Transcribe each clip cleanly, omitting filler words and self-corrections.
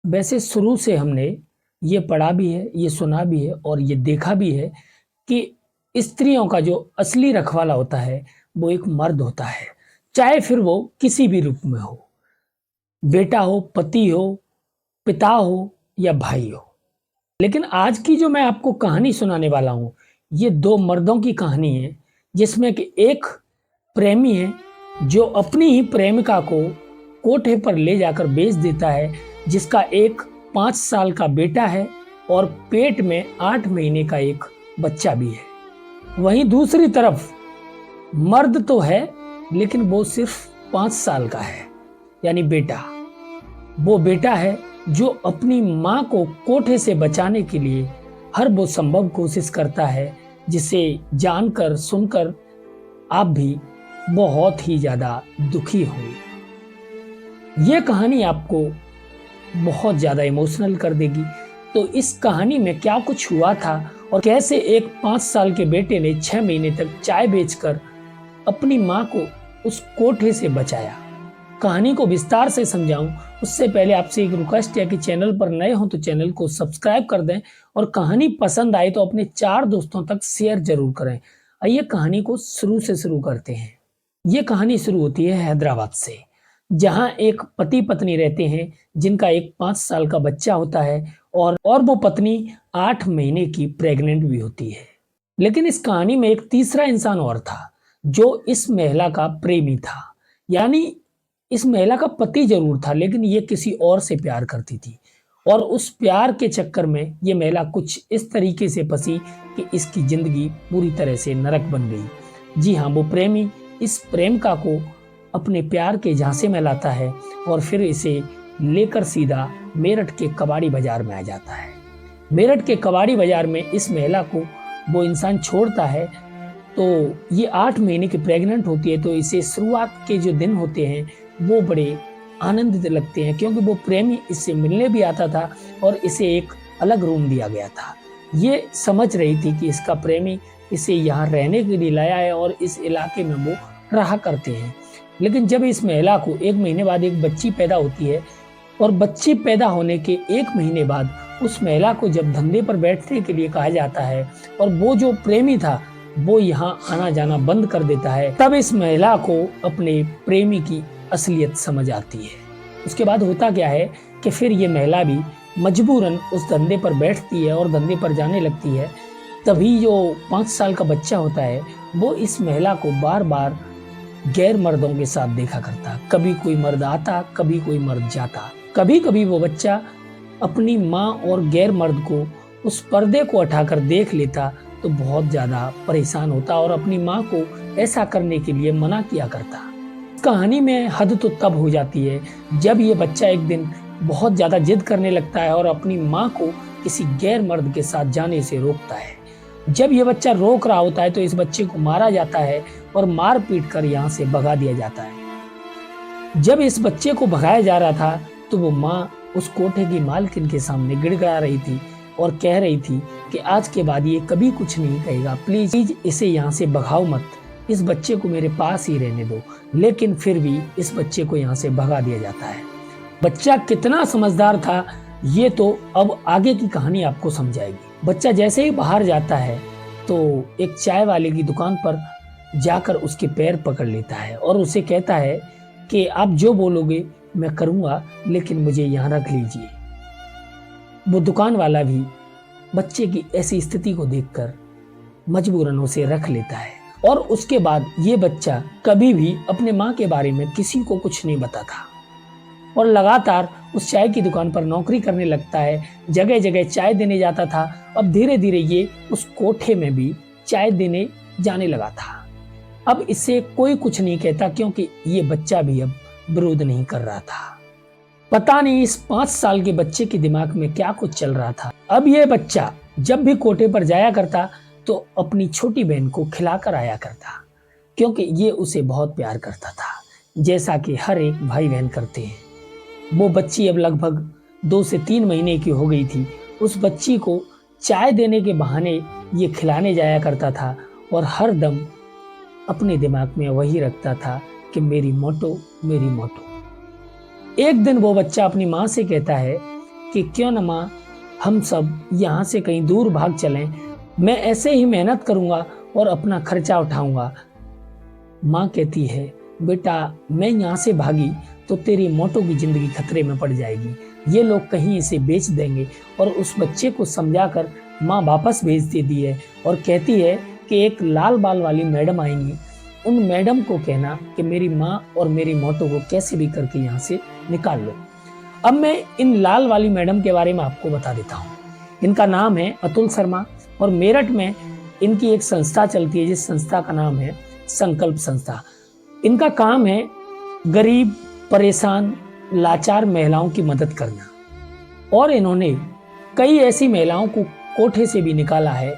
वैसे शुरू से हमने ये पढ़ा भी है, ये सुना भी है और ये देखा भी है कि स्त्रियों का जो असली रखवाला होता है वो एक मर्द होता है, चाहे फिर वो किसी भी रूप में हो, बेटा हो, पति हो, पिता हो या भाई हो। लेकिन आज की जो मैं आपको कहानी सुनाने वाला हूँ, ये दो मर्दों की कहानी है, जिसमें कि एक प्रेमी है जो अपनी ही प्रेमिका को कोठे पर ले जाकर बेच देता है, जिसका एक 5 साल का बेटा है और पेट में 8 महीने का एक बच्चा भी है। वहीं दूसरी तरफ मर्द तो है, लेकिन वो सिर्फ 5 साल का है, यानी बेटा। वो बेटा है जो अपनी माँ को कोठे से बचाने के लिए हर वो संभव कोशिश करता है, जिसे जानकर सुनकर आप भी बहुत ही ज्यादा दुखी होंगे। ये कहानी आपको बहुत ज्यादा इमोशनल कर देगी। तो इस कहानी में क्या कुछ हुआ था और कैसे एक 5 साल के बेटे ने 6 महीने तक चाय बेचकर अपनी माँ को उस कोठे से बचाया, कहानी को विस्तार से समझाऊं उससे पहले आपसे एक रिक्वेस्ट है कि चैनल पर नए हो तो चैनल को सब्सक्राइब कर दें और कहानी पसंद आए तो अपने 4 दोस्तों तक शेयर जरूर करें। आइए कहानी को शुरू से शुरू करते हैं। ये कहानी शुरू होती है हैदराबाद से, जहां एक पति पत्नी रहते हैं जिनका एक 5 साल का बच्चा होता है और वो पत्नी 8 महीने की प्रेग्नेंट भी होती है। लेकिन इस कहानी में एक तीसरा इंसान और था जो इस महिला का प्रेमी था, यानी इस महिला का पति जरूर था, लेकिन ये किसी और से प्यार करती थी और उस प्यार के चक्कर में ये महिला कुछ इस तरीके से फंसी कि इसकी जिंदगी पूरी तरह से नरक बन गई। जी हाँ, वो प्रेमी इस प्रेमिका को अपने प्यार के झांसे में लाता है और फिर इसे लेकर सीधा मेरठ के कबाड़ी बाजार में आ जाता है। मेरठ के कबाड़ी बाजार में इस महिला को वो इंसान छोड़ता है। तो ये 8 महीने की प्रेग्नेंट होती है, तो इसे शुरुआत के जो दिन होते हैं वो बड़े आनंदित लगते हैं, क्योंकि वो प्रेमी इससे मिलने भी आता था और इसे एक अलग रूम दिया गया था। ये समझ रही थी कि इसका प्रेमी इसे यहाँ रहने के लिए लाया है और इस इलाके में वो रहा करते हैं। लेकिन जब इस महिला को 1 महीने बाद एक बच्ची पैदा होती है और बच्ची पैदा होने के 1 महीने बाद उस महिला को जब धंधे पर बैठने के लिए कहा जाता है और वो जो प्रेमी था वो यहाँ आना जाना बंद कर देता है, तब इस महिला को अपने प्रेमी की असलियत समझ आती है। उसके बाद होता क्या है कि फिर ये महिला भी मजबूरन उस धंधे पर बैठती है और धंधे पर जाने लगती है। तभी जो 5 साल का बच्चा होता है वो इस महिला को बार बार गैर मर्दों के साथ देखा करता। कभी कोई मर्द आता, कभी कोई मर्द जाता। कभी कभी वो बच्चा अपनी माँ और गैर मर्द को उस पर्दे को उठाकर देख लेता तो बहुत ज्यादा परेशान होता और अपनी माँ को ऐसा करने के लिए मना किया करता। कहानी में हद तो तब हो जाती है जब ये बच्चा एक दिन बहुत ज्यादा जिद करने लगता है और अपनी माँ को किसी गैर मर्द के साथ जाने से रोकता है। जब ये बच्चा रोक रहा होता है तो इस बच्चे को मारा जाता है और मार पीट कर यहाँ से भगा दिया जाता है। जब इस बच्चे को भगाया जा रहा था तो वो माँ उस कोठे की मालकिन के सामने गिड़गिड़ा रही थी और कह रही थी कि आज के बाद ये कभी कुछ नहीं कहेगा, प्लीज इसे यहाँ से भगाओ मत, इस बच्चे को मेरे पास ही रहने दो। लेकिन फिर भी इस बच्चे को यहाँ से भगा दिया जाता है। बच्चा कितना समझदार था ये तो अब आगे की कहानी आपको समझाएगी। बच्चा जैसे ही बाहर जाता है तो एक चाय वाले की दुकान पर जाकर उसके पैर पकड़ लेता है और उसे कहता है कि आप जो बोलोगे मैं करूँगा, लेकिन मुझे यहाँ रख लीजिए। वो दुकान वाला भी बच्चे की ऐसी स्थिति को देखकर मजबूरन उसे रख लेता है और उसके बाद ये बच्चा कभी भी अपने माँ के बारे में किसी को कुछ नहीं बताता और लगातार उस चाय की दुकान पर नौकरी करने लगता है। जगह जगह चाय देने जाता था। अब धीरे धीरे ये उस कोठे में भी चाय देने जाने लगा था। अब इससे कोई कुछ नहीं कहता, क्योंकि ये बच्चा भी अब विरोध नहीं कर रहा था। पता नहीं इस 5 साल के बच्चे के दिमाग में क्या कुछ चल रहा था। अब ये बच्चा जब भी कोठे पर जाया करता तो अपनी छोटी बहन को खिलाकर आया करता, क्योंकि ये उसे बहुत प्यार करता था, जैसा कि हर एक भाई बहन करते हैं। वो बच्ची अब लगभग 2 से 3 महीने की हो गई थी। उस बच्ची को चाय देने के बहाने ये खिलाने जाया करता था और हर दम अपने दिमाग में वही रखता था कि मेरी मोटो मेरी मोटो। एक दिन वो बच्चा अपनी माँ से कहता है कि क्यों न माँ हम सब यहाँ से कहीं दूर भाग चलें, मैं ऐसे ही मेहनत करूँगा और अपना खर्चा उठाऊँगा। माँ कहती है, बेटा मैं यहाँ से भागी तो तेरी मोटो की जिंदगी खतरे में पड़ जाएगी, ये लोग कहीं इसे बेच देंगे। और उस बच्चे को समझाकर माँ वापस भेज देती है और कहती है कि एक लाल बाल वाली मैडम आएंगी, उन मैडम को कहना कि मेरी माँ और मेरी मोटो को कैसे भी करके यहाँ से निकाल लो। अब मैं इन लाल वाली मैडम के बारे में आपको बता देता हूँ। इनका नाम है अतुल शर्मा और मेरठ में इनकी एक संस्था चलती है जिस संस्था का नाम है संकल्प संस्था। इनका काम है गरीब, परेशान, लाचार महिलाओं की मदद करना और इन्होंने कई ऐसी महिलाओं को कोठे से भी निकाला है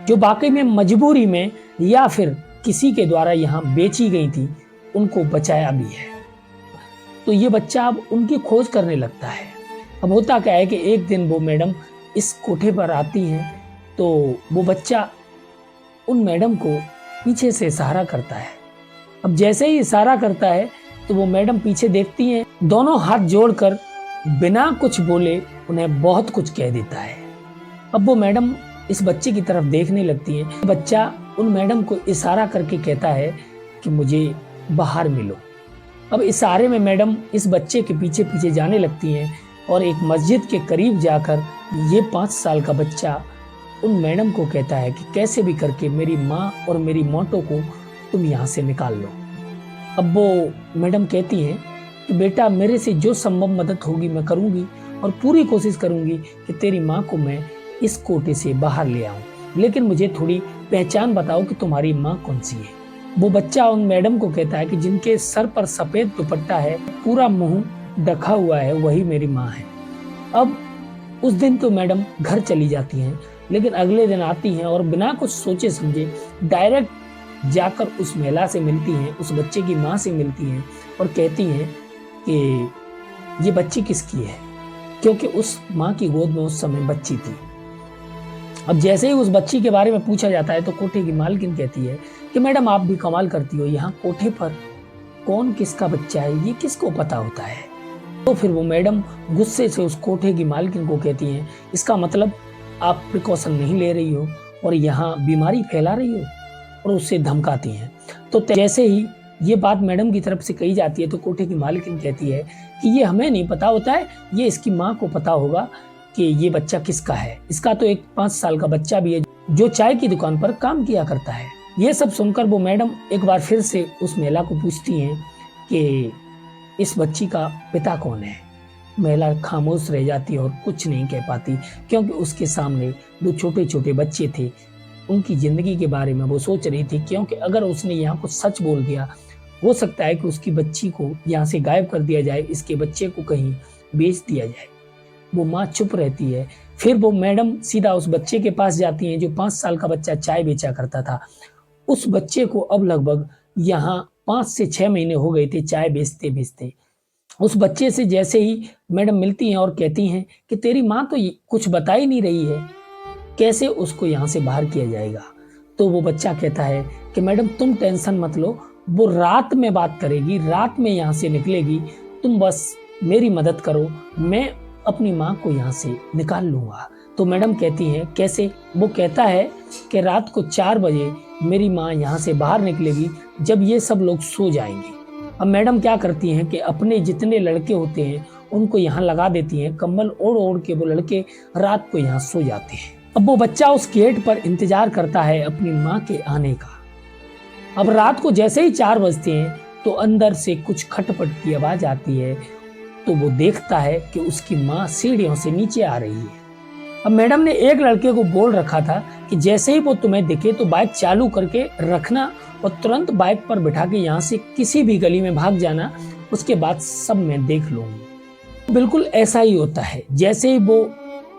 जो वाकई में मजबूरी में या फिर किसी के द्वारा यहाँ बेची गई थी, उनको बचाया भी है। तो ये बच्चा अब उनकी खोज करने लगता है। अब होता क्या है कि एक दिन वो मैडम इस कोठे पर आती हैं तो वो बच्चा उन मैडम को पीछे से इशारा करता है। अब जैसे ही इशारा करता है तो वो मैडम पीछे देखती हैं, दोनों हाथ जोड़कर बिना कुछ बोले उन्हें बहुत कुछ कह देता है। अब वो मैडम इस बच्चे की तरफ देखने लगती है। बच्चा उन मैडम को इशारा करके कहता है कि मुझे बाहर मिलो। अब इशारे में मैडम इस बच्चे के पीछे पीछे जाने लगती हैं और एक मस्जिद के करीब जाकर ये 5 साल का बच्चा उन मैडम को कहता है कि कैसे भी करके मेरी माँ और मेरी मोटो को तुम यहाँ से निकाल लो। अब वो मैडम कहती हैं कि बेटा मेरे से जो संभव मदद होगी मैं करूँगी और पूरी कोशिश करूँगी कि तेरी माँ को मैं इस कोटे से बाहर ले आऊँ, लेकिन मुझे थोड़ी पहचान बताओ कि तुम्हारी माँ कौन सी है। वो बच्चा उन मैडम को कहता है कि जिनके सर पर सफ़ेद दुपट्टा है, पूरा मुंह ढका हुआ है, वही मेरी माँ है। अब उस दिन तो मैडम घर चली जाती हैं, लेकिन अगले दिन आती हैं और बिना कुछ सोचे समझे डायरेक्ट जाकर उस महिला से मिलती हैं, उस बच्चे की माँ से मिलती हैं और कहती हैं कि ये बच्ची किसकी है, क्योंकि उस माँ की गोद में उस समय बच्ची थी। अब जैसे ही उस बच्ची के बारे में पूछा जाता है तो कोठे की मालकिन कहती है कि मैडम आप भी कमाल करती हो, यहाँ कोठे पर कौन किसका बच्चा है ये किसको पता होता है। तो फिर वो मैडम गुस्से से उस कोठे की मालकिन को कहती हैं, इसका मतलब आप प्रिकॉशन नहीं ले रही हो और यहाँ बीमारी फैला रही हो, और उससे धमकाती हैं। तो जैसे ही ये बात मैडम की तरफ से कही जाती है तो कोठे की मालकिन कहती है कि ये हमें नहीं पता होता है, ये इसकी माँ को पता होगा कि ये बच्चा किसका है। इसका तो एक 5 साल का बच्चा भी है जो चाय की दुकान पर काम किया करता है। ये सब सुनकर वो मैडम एक बार फिर से उस महिला को पूछती हैं कि इस बच्ची का पिता कौन है। महिला खामोश रह जाती है और कुछ नहीं कह पाती, क्योंकि उसके सामने दो छोटे छोटे बच्चे थे, उनकी ज़िंदगी के बारे में वो सोच रही थी, क्योंकि अगर उसने यहाँ कुछ सच बोल दिया हो सकता है कि उसकी बच्ची को यहाँ से गायब कर दिया जाए, इसके बच्चे को कहीं बेच दिया जाए। वो माँ चुप रहती है। फिर वो मैडम सीधा उस बच्चे के पास जाती हैं जो 5 साल का बच्चा चाय बेचा करता था। उस बच्चे को अब लगभग यहाँ 5 से 6 महीने हो गए थे चाय बेचते बेचते। उस बच्चे से जैसे ही मैडम मिलती हैं और कहती हैं कि तेरी माँ तो कुछ बता ही नहीं रही है, कैसे उसको यहाँ से बाहर किया जाएगा। तो वो बच्चा कहता है कि मैडम तुम टेंशन मत लो, वो रात में बात करेगी, रात में यहाँ से निकलेगी, तुम बस मेरी मदद करो, मैं अपनी माँ को यहाँ से निकाल लूँगा। तो मैडम कहती हैं कैसे। वो कहता है कि रात को 4 बजे मेरी माँ यहाँ से बाहर निकलेगी जब ये सब लोग सो जाएंगे। अब मैडम क्या करती हैं कि अपने जितने लड़के होते हैं उनको यहाँ लगा देती हैं, कंबल ओढ़ ओढ़ के वो लड़के रात को यहाँ सो जाते हैं। अब वो बच्चा उस गेट पर इंतजार करता है अपनी माँ के आने का। अब रात को जैसे ही 4 बजते हैं तो अंदर से कुछ खटपट की आवाज आती है, तो वो देखता है कि उसकी माँ सीढ़ियों से नीचे आ रही है। अब मैडम ने एक लड़के को बोल रखा था कि जैसे ही वो तुम्हें दिखे तो बाइक चालू करके रखना और तुरंत बाइक पर बिठा के यहाँ से किसी भी गली में भाग जाना, उसके बाद सब मैं देख लूंगी। बिल्कुल ऐसा ही होता है। जैसे ही वो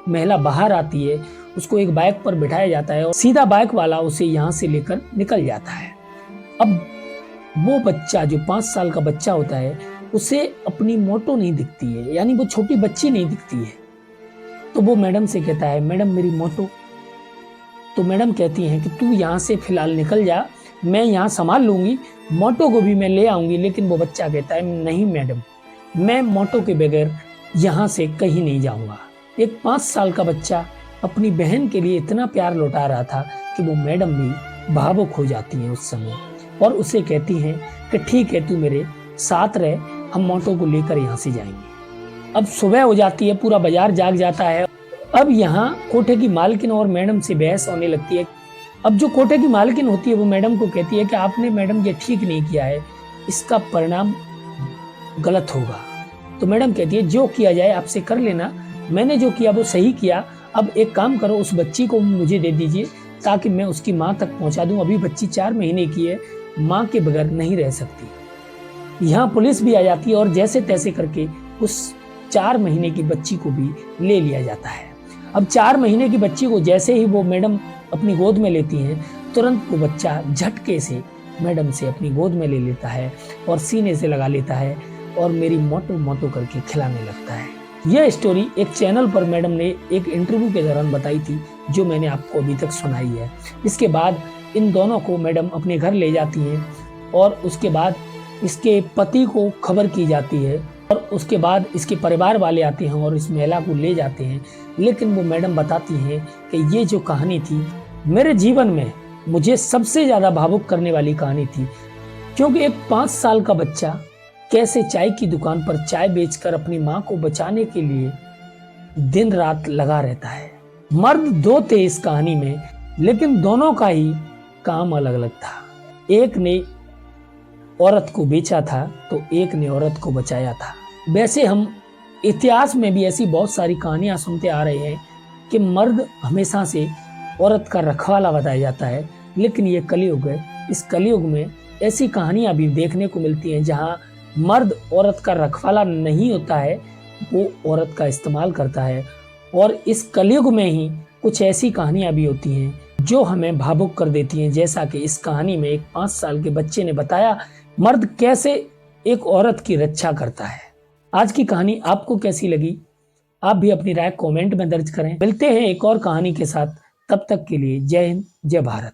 महिला बाहर आती है उसको एक बाइक पर बिठाया जाता है और सीधा बाइक वाला उसे यहाँ से लेकर निकल जाता है। अब वो बच्चा जो 5 साल का बच्चा होता है उसे अपनी मोटो नहीं दिखती है, यानी वो छोटी बच्ची नहीं दिखती है। तो वो मैडम से कहता है मैडम मेरी मोटो। तो मैडम कहती हैं कि तू यहाँ से फिलहाल निकल जा, मैं यहाँ संभाल लूंगी, मोटो को भी मैं ले आऊंगी। लेकिन वो बच्चा कहता है नहीं मैडम, मैं मोटो के बगैर यहाँ से कहीं नहीं जाऊंगा। एक 5 साल का बच्चा अपनी बहन के लिए इतना प्यार लौटा रहा था कि वो मैडम भी भावुक हो जाती हैं उस समय और उसे कहती हैं कि ठीक है, तू मेरे साथ रह, हम मोटो को लेकर यहाँ से जाएंगे। अब सुबह हो जाती है, पूरा बाजार जाग जाता है। अब यहाँ कोठे की मालकिन और मैडम से बहस होने लगती है। अब जो कोठे की मालकिन होती है वो मैडम को कहती है कि आपने मैडम ये ठीक नहीं किया है, इसका परिणाम गलत होगा। तो मैडम कहती है जो किया जाए आपसे कर लेना, मैंने जो किया वो सही किया। अब एक काम करो, उस बच्ची को मुझे दे दीजिए ताकि मैं उसकी माँ तक पहुँचा दूँ। अभी बच्ची 4 महीने की है, माँ के बगैर नहीं रह सकती। यहाँ पुलिस भी आ जाती है और जैसे तैसे करके उस 4 महीने की बच्ची को भी ले लिया जाता है। अब 4 महीने की बच्ची को जैसे ही वो मैडम अपनी गोद में लेती हैं, तुरंत वो बच्चा झटके से मैडम से अपनी गोद में ले लेता है और सीने से लगा लेता है और मेरी मोटो मोटो करके खिलाने लगता है। यह स्टोरी एक चैनल पर मैडम ने एक इंटरव्यू के दौरान बताई थी, जो मैंने आपको अभी तक सुनाई है। इसके बाद इन दोनों को मैडम अपने घर ले जाती हैं और उसके बाद इसके पति को खबर की जाती है और उसके बाद इसके परिवार वाले आते हैं और इस महिला को ले जाते हैं। लेकिन वो मैडम बताती हैं कि ये जो कहानी थी मेरे जीवन में मुझे सबसे ज़्यादा भावुक करने वाली कहानी थी, क्योंकि एक 5 साल का बच्चा कैसे चाय की दुकान पर चाय बेचकर अपनी माँ को बचाने के लिए दिन रात लगा रहता है। मर्द 2 थे इस कहानी में, लेकिन दोनों का ही काम अलग अलग था। एक ने औरत को बेचा था तो एक ने औरत को बचाया था। वैसे हम इतिहास में भी ऐसी बहुत सारी कहानियां सुनते आ रहे हैं कि मर्द हमेशा से औरत का रखवाला बताया जाता है, लेकिन ये कलयुग है। इस कलयुग में ऐसी कहानियां भी देखने को मिलती हैं जहां मर्द औरत का रखवाला नहीं होता है, वो औरत का इस्तेमाल करता है। और इस कलयुग में ही कुछ ऐसी कहानियां भी होती हैं जो हमें भावुक कर देती हैं, जैसा कि इस कहानी में एक 5 साल के बच्चे ने बताया मर्द कैसे एक औरत की रक्षा करता है। आज की कहानी आपको कैसी लगी? आप भी अपनी राय कमेंट में दर्ज करें। मिलते हैं एक और कहानी के साथ, तब तक के लिए जय हिंद, जय भारत।